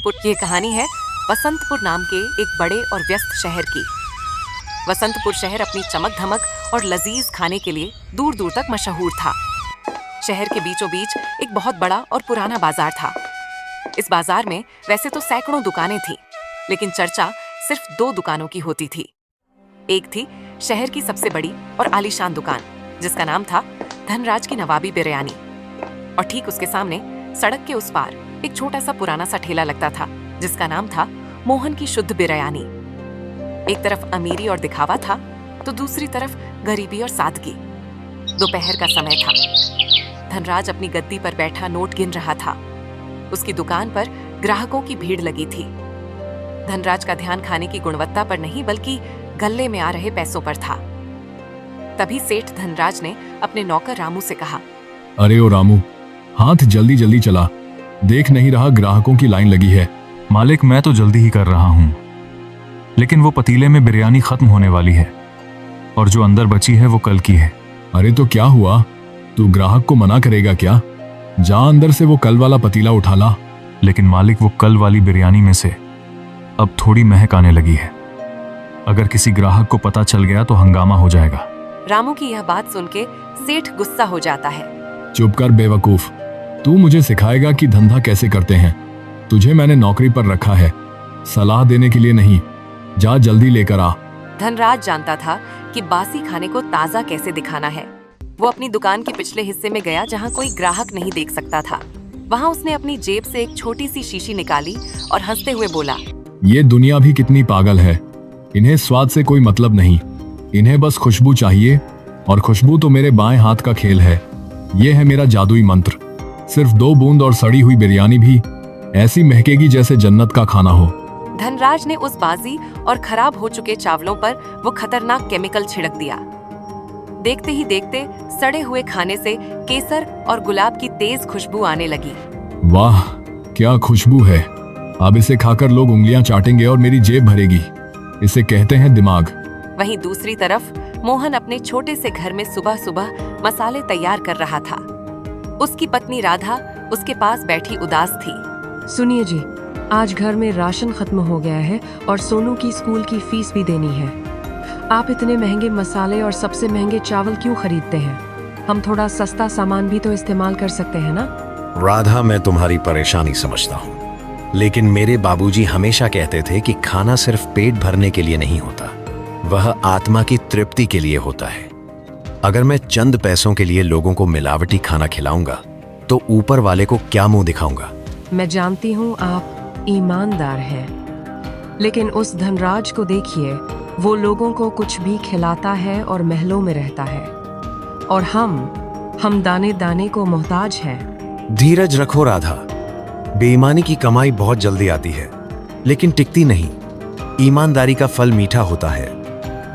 वसंतपुर की कहानी है वसंतपुर नाम के एक बड़े और व्यस्त शहर की। वसंतपुर शहर अपनी चमक धमक और लजीज खाने के लिए दूर दूर तक मशहूर था। शहर के बीचों बीच एक बहुत बड़ा और पुराना बाजार था। इस बाजार में वैसे तो सैकड़ों दुकानें थीं, लेकिन चर्चा सिर्फ 2 दुकानों की होती थी। एक थी शहर की सबसे बड़ी और आलीशान दुकान, जिसका नाम था धनराज की नवाबी बिरयानी, और ठीक उसके सामने सड़क के उस पार एक छोटा सा पुराना सा ठेला लगता था, जिसका नाम था मोहन की शुद्ध बिरयानी। एक तरफ अमीरी और दिखावा था, तो दूसरी तरफ गरीबी और सादगी। दोपहर का समय था। धनराज अपनी गद्दी पर बैठा नोट गिन रहा था। उसकी दुकान पर ग्राहकों की भीड़ लगी थी। धनराज का ध्यान खाने की गुणवत्ता पर नहीं, बल्कि गल्ले में आ रहे पैसों पर था। तभी सेठ धनराज ने अपने नौकर रामू से कहा, अरे ओ रामू, हाथ जल्दी जल्दी चला, देख नहीं रहा ग्राहकों की लाइन लगी है। मालिक, मैं तो जल्दी ही कर रहा हूँ, लेकिन वो पतीले में बिरयानी खत्म होने वाली है और जो अंदर बची है वो कल की है। अरे तो क्या हुआ, तू ग्राहक को मना करेगा क्या? जा अंदर से वो कल वाला पतीला उठा ला। लेकिन मालिक, वो कल वाली बिरयानी में से अब थोड़ी महक आने लगी है। अगर किसी ग्राहक को पता चल गया तो हंगामा हो जाएगा। रामू की यह बात सुन के सेठ गुस्सा हो जाता है। चुप कर बेवकूफ, तू मुझे सिखाएगा कि धंधा कैसे करते हैं? तुझे मैंने नौकरी पर रखा है, सलाह देने के लिए नहीं। जा जल्दी लेकर आ। धनराज जानता था कि बासी खाने को ताजा कैसे दिखाना है। वो अपनी दुकान के पिछले हिस्से में गया, जहाँ कोई ग्राहक नहीं देख सकता था। वहाँ उसने अपनी जेब से एक छोटी सी शीशी निकाली और हंसते हुए बोला, ये दुनिया भी कितनी पागल है। इन्हें स्वाद से कोई मतलब नहीं, इन्हें बस खुशबू चाहिए, और खुशबू तो मेरे बाएं हाथ का खेल है। ये है मेरा जादुई मंत्र। सिर्फ 2 बूंद और सड़ी हुई बिरयानी भी ऐसी महकेगी जैसे जन्नत का खाना हो। धनराज ने उस बाजी और खराब हो चुके चावलों पर वो खतरनाक केमिकल छिड़क दिया। देखते ही देखते सड़े हुए खाने से केसर और गुलाब की तेज खुशबू आने लगी। वाह, क्या खुशबू है। अब इसे खाकर लोग उंगलियां चाटेंगे और मेरी जेब भरेगी। इसे कहते हैं दिमाग। वहीं दूसरी तरफ मोहन अपने छोटे से घर में सुबह सुबह मसाले तैयार कर रहा था। उसकी पत्नी राधा उसके पास बैठी उदास थी। सुनिए जी, आज घर में राशन खत्म हो गया है और सोनू की स्कूल की फीस भी देनी है। आप इतने महंगे मसाले और सबसे महंगे चावल क्यों खरीदते हैं? हम थोड़ा सस्ता सामान भी तो इस्तेमाल कर सकते हैं ना? राधा, मैं तुम्हारी परेशानी समझता हूँ, लेकिन मेरे बाबूजी हमेशा कहते थे कि खाना सिर्फ पेट भरने के लिए नहीं होता, वह आत्मा की तृप्ति के लिए होता है। अगर मैं चंद पैसों के लिए लोगों को मिलावटी खाना खिलाऊंगा तो ऊपर वाले को क्या मुंह दिखाऊंगा? मैं जानती हूँ आप ईमानदार हैं, लेकिन उस धनराज को देखिए, वो लोगों को कुछ भी खिलाता है और महलों में रहता है, और हम दाने दाने को मोहताज हैं। धीरज रखो राधा, बेईमानी की कमाई बहुत जल्दी आती है, लेकिन टिकती नहीं। ईमानदारी का फल मीठा होता है,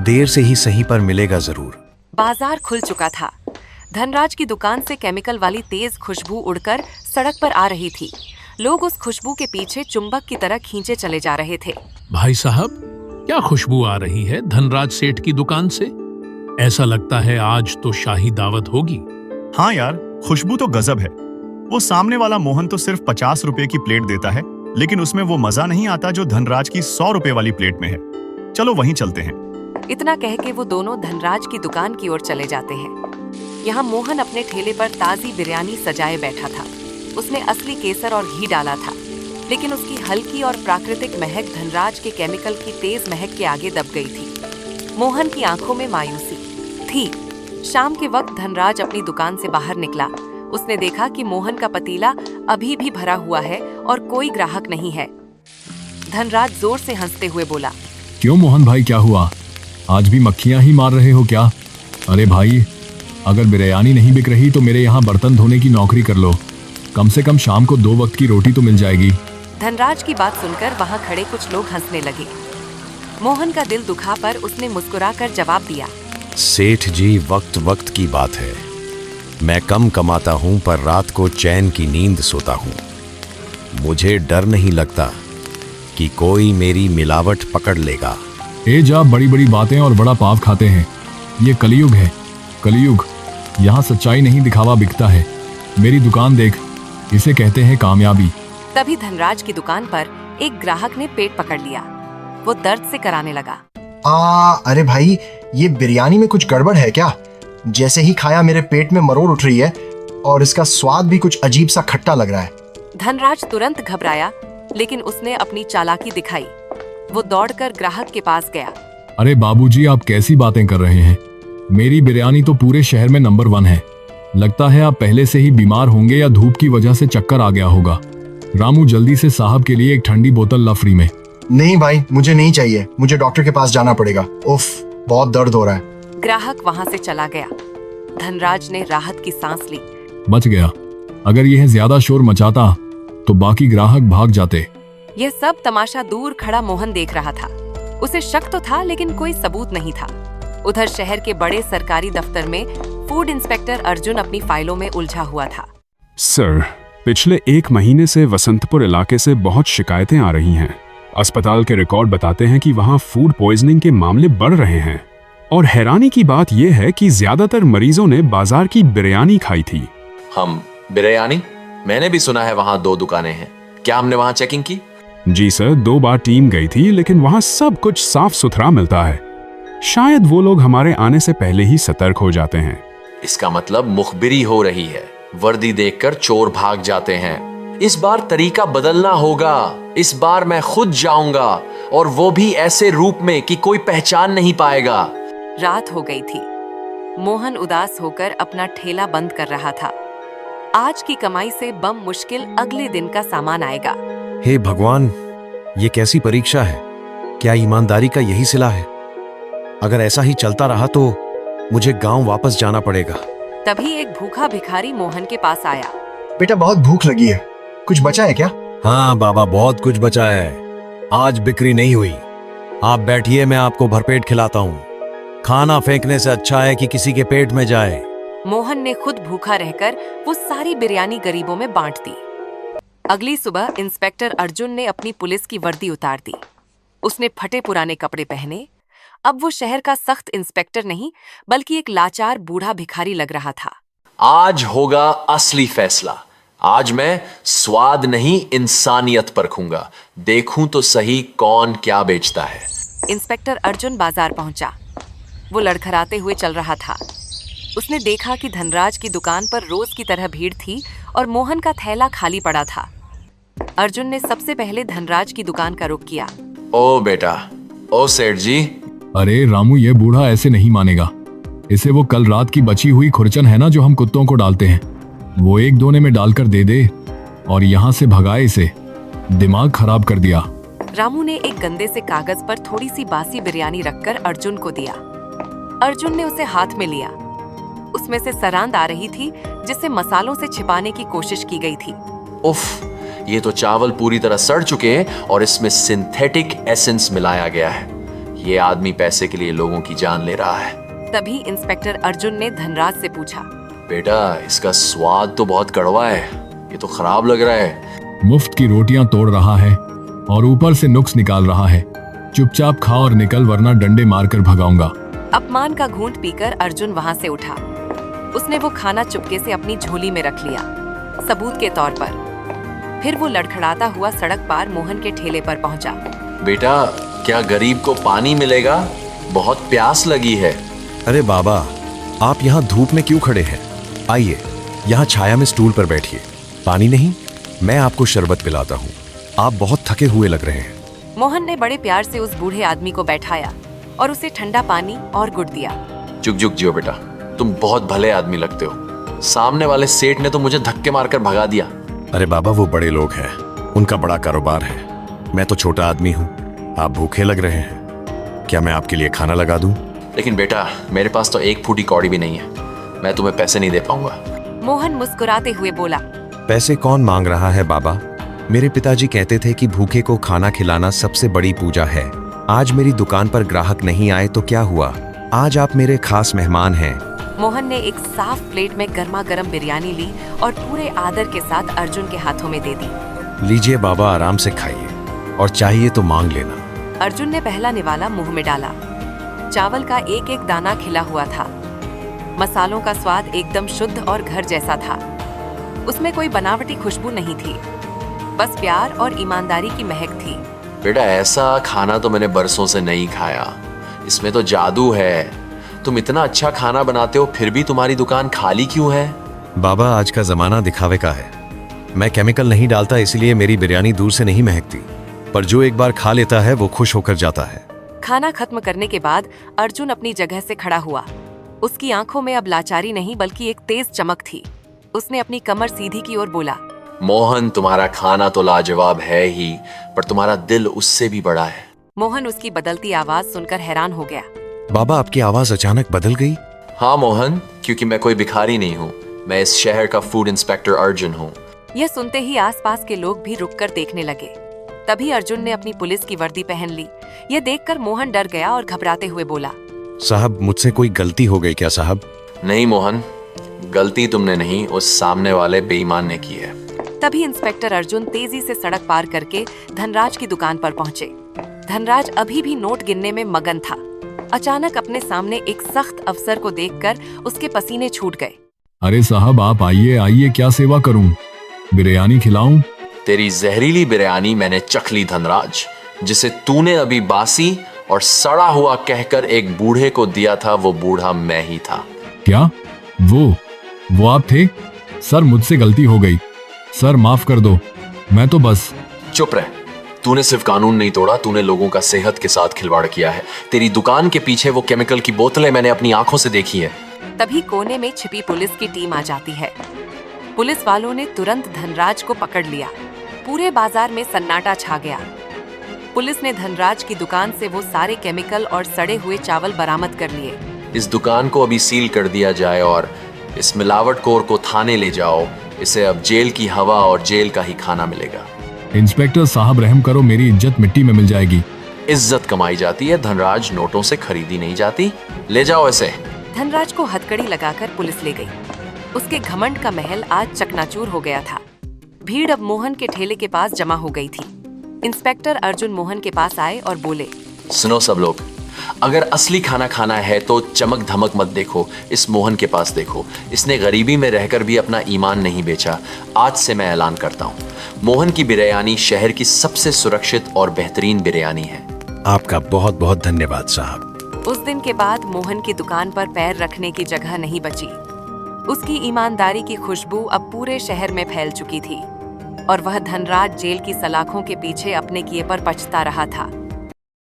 देर से ही सही पर मिलेगा जरूर। बाजार खुल चुका था। धनराज की दुकान से केमिकल वाली तेज खुशबू उड़कर सड़क पर आ रही थी। लोग उस खुशबू के पीछे चुंबक की तरह खींचे चले जा रहे थे। भाई साहब, क्या खुशबू आ रही है धनराज सेठ की दुकान से? ऐसा लगता है आज तो शाही दावत होगी। हाँ यार, खुशबू तो गजब है। वो सामने वाला मोहन तो सिर्फ 50 रुपए की प्लेट देता है, लेकिन उसमें वो मजा नहीं आता जो धनराज की 100 रुपए वाली प्लेट में है। चलो वहीं चलते हैं। इतना कह के वो दोनों धनराज की दुकान की ओर चले जाते हैं। यहाँ मोहन अपने ठेले पर ताजी बिरयानी सजाए बैठा था। उसने असली केसर और घी डाला था, लेकिन उसकी हल्की और प्राकृतिक महक धनराज के केमिकल की तेज महक के आगे दब गई थी। मोहन की आंखों में मायूसी थी। शाम के वक्त धनराज अपनी दुकान से बाहर निकला। उसने देखा कि मोहन का पतीला अभी भी भरा हुआ है और कोई ग्राहक नहीं है। धनराज जोर से हंसते हुए बोला, क्यों मोहन भाई, क्या हुआ? आज भी मक्खियां ही मार रहे हो क्या? अरे भाई, अगर बिरयानी नहीं बिक रही तो मेरे यहाँ बर्तन धोने की नौकरी कर लो। कम से कम शाम को 2 वक्त की रोटी तो मिल जाएगी। धनराज की बात सुनकर वहाँ खड़े कुछ लोग हंसने लगे। मोहन का दिल दुखा पर उसने मुस्कुराकर जवाब दिया, सेठ जी, वक्त वक्त की बात है। मैं कम कमाता हूँ पर रात को चैन की नींद सोता हूँ। मुझे डर नहीं लगता कि कोई मेरी मिलावट पकड़ लेगा। ए जा, बड़ी बड़ी बातें और बड़ा पाव खाते हैं। ये कलयुग है, कलयुग। यहाँ सच्चाई नहीं, दिखावा बिकता है। मेरी दुकान देख, इसे कहते हैं कामयाबी। तभी धनराज की दुकान पर एक ग्राहक ने पेट पकड़ लिया। वो दर्द से कराने लगा। अरे भाई, ये बिरयानी में कुछ गड़बड़ है क्या? जैसे ही खाया मेरे पेट में मरोड़ उठ रही है और इसका स्वाद भी कुछ अजीब सा खट्टा लग रहा है। धनराज तुरंत घबराया, लेकिन उसने अपनी चालाकी दिखाई। वो दौड़कर ग्राहक के पास गया। अरे बाबूजी, आप कैसी बातें कर रहे हैं? मेरी बिरयानी तो पूरे शहर में नंबर 1 है। लगता है आप पहले से ही बीमार होंगे या धूप की वजह से चक्कर आ गया होगा। रामू, जल्दी से साहब के लिए एक ठंडी बोतल ला फ्री में। नहीं भाई, मुझे नहीं चाहिए। मुझे डॉक्टर के पास जाना पड़ेगा। उफ, बहुत दर्द हो रहा है। ग्राहक वहां से चला गया। धनराज ने राहत की सांस ली। बच गया। अगर यह ज्यादा शोर मचाता तो बाकी ग्राहक भाग जाते। यह सब तमाशा दूर खड़ा मोहन देख रहा था। उसे शक तो था, लेकिन कोई सबूत नहीं था। उधर शहर के बड़े सरकारी दफ्तर में फूड इंस्पेक्टर अर्जुन अपनी फाइलों में उलझा हुआ था। सर, पिछले 1 महीने से वसंतपुर इलाके से बहुत शिकायतें आ रही हैं। अस्पताल के रिकॉर्ड बताते हैं कि वहां फूड पॉइजनिंग के मामले बढ़ रहे हैं। और हैरानी की बात यह है कि ज्यादातर मरीजों ने बाजार की बिरयानी खाई थी। हम बिरयानी? मैंने भी सुना है वहां 2 दुकानें हैं। क्या हमने वहां चेकिंग की? जी सर, 2 बार टीम गई थी, लेकिन वहां सब कुछ साफ सुथरा मिलता है। शायद वो लोग हमारे आने से पहले ही सतर्क हो जाते हैं। इसका मतलब मुखबिरी हो रही है। वर्दी देखकर चोर भाग जाते हैं। इस बार तरीका बदलना होगा। इस बार मैं खुद जाऊंगा, और वो भी ऐसे रूप में कि कोई पहचान नहीं पाएगा। रात हो गई थी। मोहन उदास होकर अपना ठेला बंद कर रहा था। आज की कमाई से बम मुश्किल अगले दिन का सामान आएगा। हे भगवान, ये कैसी परीक्षा है? क्या ईमानदारी का यही सिला है? अगर ऐसा ही चलता रहा तो मुझे गांव वापस जाना पड़ेगा। तभी एक भूखा भिखारी मोहन के पास आया। बेटा, बहुत भूख लगी है। कुछ बचा है क्या? हाँ बाबा, बहुत कुछ बचा है। आज बिक्री नहीं हुई। आप बैठिए, मैं आपको भरपेट खिलाता हूँ। खाना फेंकने से अच्छा है कि किसी के पेट में जाए। मोहन ने खुद भूखा रहकर वो सारी बिरयानी गरीबों में बांट दी। अगली सुबह इंस्पेक्टर अर्जुन ने अपनी पुलिस की वर्दी उतार दी। उसने फटे पुराने कपड़े पहने। अब वो शहर का सख्त इंस्पेक्टर नहीं, बल्कि एक लाचार बूढ़ा भिखारी लग रहा था। आज होगा असली फैसला। आज मैं स्वाद नहीं, इंसानियत परखूंगा। देखूं तो सही कौन क्या बेचता है। इंस्पेक्टर अर्जुन बाजार पहुंचा। वो लड़खड़ाते हुए चल रहा था। उसने देखा कि धनराज की दुकान पर रोज की तरह भीड़ थी और मोहन का थैला खाली पड़ा था। अर्जुन ने सबसे पहले धनराज की दुकान का रुख किया। ओ बेटा, ओ सेठ जी। अरे रामू, ये बूढ़ा ऐसे नहीं मानेगा। इसे वो कल रात की बची हुई खुरचन है ना, जो हम कुत्तों को डालते हैं, वो 1 दोने में डालकर दे दे और यहाँ से भगाए इसे। दिमाग खराब कर दिया। रामू ने एक गंदे से कागज पर थोड़ी सी बासी बिरयानी रखकर अर्जुन को दिया। अर्जुन ने उसे हाथ में लिया। उसमें से सरांद आ रही थी, जिसे मसालों से छिपाने की कोशिश की गई थी। उफ, ये तो चावल पूरी तरह सड़ चुके हैं और इसमें सिंथेटिक एसेंस मिलाया गया है। ये आदमी पैसे के लिए लोगों की जान ले रहा है। तभी इंस्पेक्टर अर्जुन ने धनराज से पूछा, बेटा, इसका स्वाद तो बहुत कड़वा है। ये तो खराब लग रहा है। मुफ्त की रोटियां तोड़ रहा है और ऊपर से नुक्स निकाल रहा है। चुपचाप खा और निकल, वरना डंडे मारकर भगाऊंगा। अपमान का घूंट पीकर अर्जुन वहां से उठा। उसने वो खाना चुपके से अपनी झोली में रख लिया, सबूत के तौर पर। फिर वो लड़खड़ाता हुआ सड़क पार मोहन के ठेले पर पहुंचा। बेटा, क्या गरीब को पानी मिलेगा? बहुत प्यास लगी है। अरे बाबा, आप यहाँ धूप में क्यों खड़े हैं? आइए, यहाँ छाया में स्टूल पर बैठिए। पानी नहीं, मैं आपको शरबत पिलाता हूँ। आप बहुत थके हुए लग रहे हैं। मोहन ने बड़े प्यार से उस बूढ़े आदमी को बैठाया और उसे ठंडा पानी और गुड़ दिया। जुग जुग जियो बेटा, तुम बहुत भले आदमी लगते हो। सामने वाले सेठ ने तो मुझे धक्के मारकर भगा दिया। अरे बाबा, वो बड़े लोग हैं, उनका बड़ा कारोबार है। मैं तो छोटा आदमी हूँ। आप भूखे लग रहे हैं, क्या मैं आपके लिए खाना लगा दूं? लेकिन बेटा, मेरे पास तो 1 फूटी कौड़ी भी नहीं है। मैं तुम्हें पैसे नहीं दे पाऊंगा। मोहन मुस्कुराते हुए बोला, पैसे कौन मांग रहा है बाबा? मेरे पिताजी कहते थे कि भूखे को खाना खिलाना सबसे बड़ी पूजा है। आज मेरी दुकान पर ग्राहक नहीं आए तो क्या हुआ? आज आप मेरे खास मेहमान हैं। मोहन ने एक साफ प्लेट में गर्मा गर्म बिरयानी ली और पूरे आदर के साथ अर्जुन के हाथों में दे दी। लीजिए बाबा, आराम से खाइए, और चाहिए तो मांग लेना। अर्जुन ने पहला निवाला मुंह में डाला। चावल का एक एक दाना खिला हुआ था। मसालों का स्वाद एकदम शुद्ध और घर जैसा था। उसमें कोई बनावटी खुशबू नहीं थी। बस प्यार और ईमानदारी की महक थी। बेटा, ऐसा खाना तो मैंने बरसों से नहीं खाया। इसमें तो जादू है। तुम इतना अच्छा खाना बनाते हो, फिर भी तुम्हारी दुकान खाली क्यों है? बाबा, आज का जमाना दिखावे का है। मैं केमिकल नहीं डालता, इसलिए मेरी बिरयानी दूर से नहीं महकती, पर जो एक बार खा लेता है वो खुश होकर जाता है। खाना खत्म करने के बाद अर्जुन अपनी जगह से खड़ा हुआ। उसकी आंखों में अब लाचारी नहीं बल्कि एक तेज चमक थी। उसने अपनी कमर सीधी की और बोला, मोहन, तुम्हारा खाना तो लाजवाब है ही, पर तुम्हारा दिल उससे भी बड़ा है। मोहन उसकी बदलती आवाज सुनकर हैरान हो गया। बाबा, आपकी आवाज अचानक बदल गई? हाँ मोहन, क्योंकि मैं कोई भिखारी नहीं हूँ। मैं इस शहर का फूड इंस्पेक्टर अर्जुन हूँ। यह सुनते ही आसपास के लोग भी रुककर देखने लगे। तभी अर्जुन ने अपनी पुलिस की वर्दी पहन ली। यह देखकर मोहन डर गया और घबराते हुए बोला, साहब, मुझसे कोई गलती हो गई क्या साहब? नहीं मोहन, गलती तुमने नहीं, उस सामने वाले बेईमान ने की है। तभी इंस्पेक्टर अर्जुन तेजी से सड़क पार करके धनराज की दुकान पर पहुंचे। धनराज अभी भी नोट गिनने में मगन था। अचानक अपने सामने एक सख्त अफसर को देखकर उसके पसीने छूट गए। अरे साहब, आप आइए आइए, क्या सेवा करूं? बिरयानी खिलाऊं? तेरी जहरीली बिरयानी मैंने चख ली धनराज, जिसे तूने अभी बासी और सड़ा हुआ कहकर एक बूढ़े को दिया था। वो बूढ़ा मैं ही था। क्या? वो आप थे? सर, मुझसे गलती हो गई। सर, माफ कर दो। मैं तो बस। चुप रह। तूने सिर्फ कानून नहीं तोड़ा, तूने लोगों का सेहत के साथ खिलवाड़ किया है। तेरी दुकान के पीछे वो केमिकल की बोतलें मैंने अपनी आंखों से देखी है। तभी कोने में छिपी पुलिस की टीम आ जाती है। पुलिस वालों ने तुरंत धनराज को पकड़ लिया। पूरे बाजार में सन्नाटा छा गया। पुलिस ने धनराज की दुकान से वो सारे केमिकल और सड़े हुए चावल बरामद कर लिए। इस दुकान को अभी सील कर दिया जाए और इस मिलावटखोर को थाने ले जाओ। इसे अब जेल की हवा और जेल का ही खाना मिलेगा। इंस्पेक्टर साहब, रहम करो, मेरी इज्जत मिट्टी में मिल जाएगी। इज्जत कमाई जाती है धनराज, नोटों से खरीदी नहीं जाती। ले जाओ इसे। धनराज को हथकड़ी लगाकर पुलिस ले गई। उसके घमंड का महल आज चकनाचूर हो गया था। भीड़ अब मोहन के ठेले के पास जमा हो गई थी। इंस्पेक्टर अर्जुन मोहन के पास आए और बोले, सुनो सब लोग, अगर असली खाना खाना है तो चमक धमक मत देखो, इस मोहन के पास देखो। इसने गरीबी में रहकर भी अपना ईमान नहीं बेचा। आज से मैं ऐलान करता हूँ, मोहन की बिरयानी शहर की सबसे सुरक्षित और बेहतरीन बिरयानी है। आपका बहुत बहुत धन्यवाद साहब। उस दिन के बाद मोहन की दुकान पर पैर रखने की जगह नहीं बची। उसकी ईमानदारी की खुशबू अब पूरे शहर में फैल चुकी थी और वह धनराज जेल की सलाखों के पीछे अपने किए पर पछता रहा था।